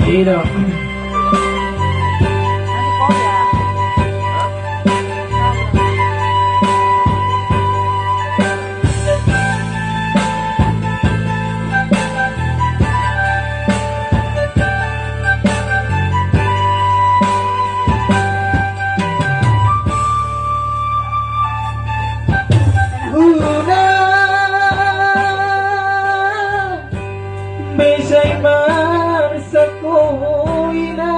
Hidup. Besay mar sa kuina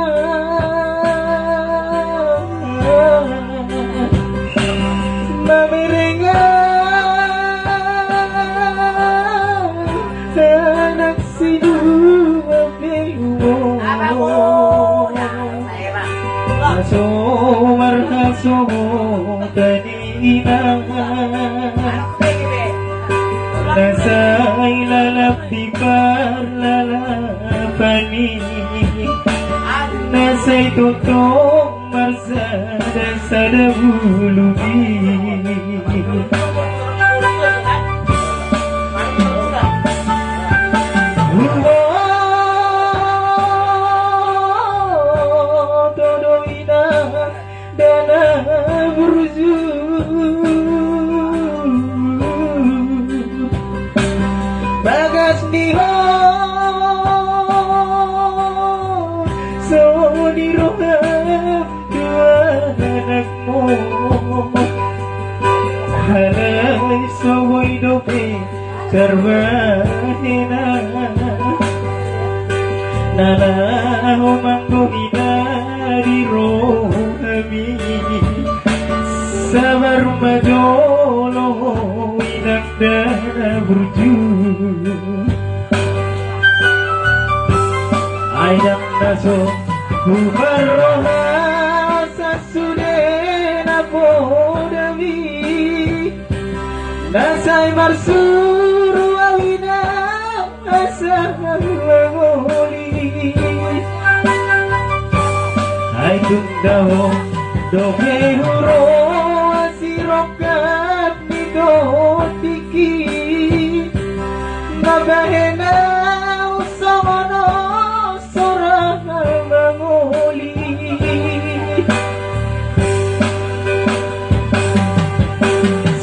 mamiringan sa nagsinuwabing mo asumar asumo kanina nasa'y lalapti parlalapani nasa'y tutong marsada sa nabulubi todo ina dana burju bagas nihon so niroham dua anakmu halay saway dobe karwahina nanaho mangguhina di rohami sabar majolo inagdana burju ayam naso bumarroha sasudena podavi nasai marsuru awina asahawoli ay tundaho doge huro asirokat ni dotiki nabahena usono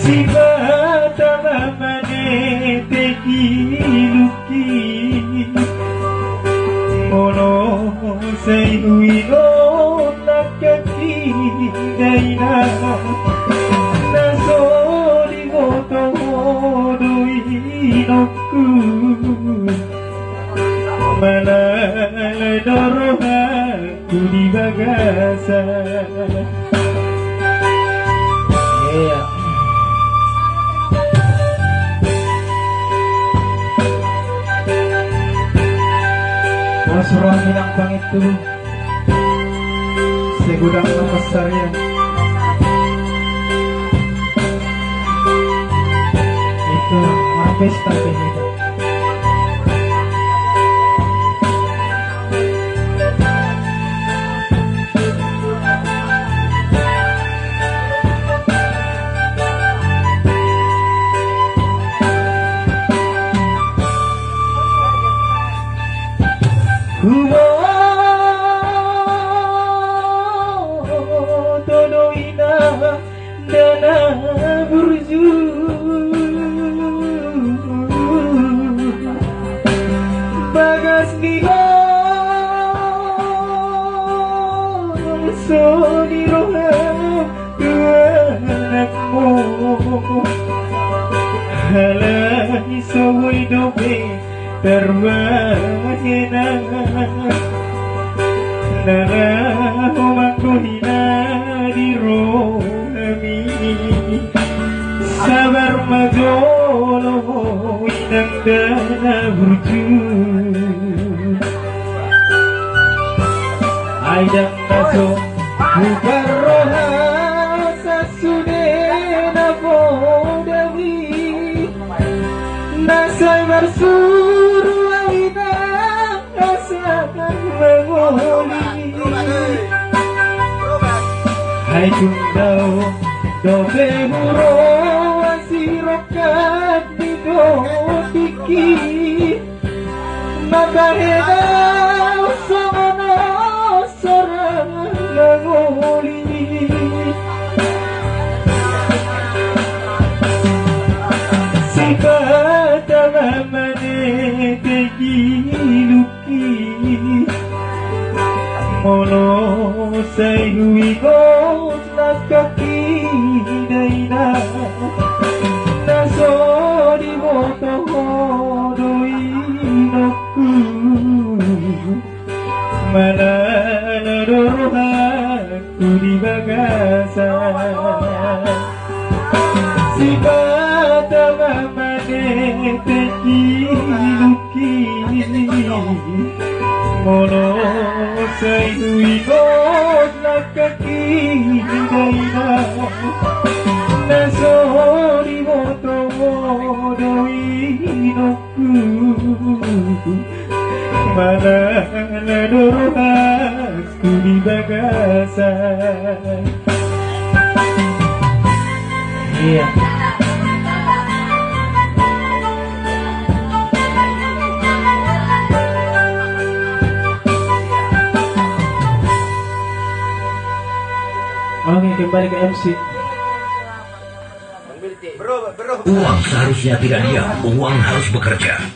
si bata mamanete kiluki mono say huino nakakingayna nasoli mo todo inoku malalodorohaku di bagasan. Yeah. Wasroh minang bang itu segudang besar ya. Itu habis tapi hidup. Todo ina dana burju bagas nihon so niroham dua anakmu halay saway dobe terwahina nanaho mangguhina di rohami sabar majolo inagdana burju aydang naso bubarroha sasudena podawi nasay marsuru awina asakan mengoli hai tundau dobe huro asirokat di luki Makahena samana sarang langoli Sifat mamane tegi luki Mono say huigot nakaki daina Nasori moto hodoi noku Mana nadorohaku di bagasa Sifat mamane teki luki Mono say huigot nakaki daina Nasori moto hodoi noku Mana nadorohaku di bagasa Iya Oke, kembali ke MC. Uang seharusnya tidak diam, uang harus bekerja.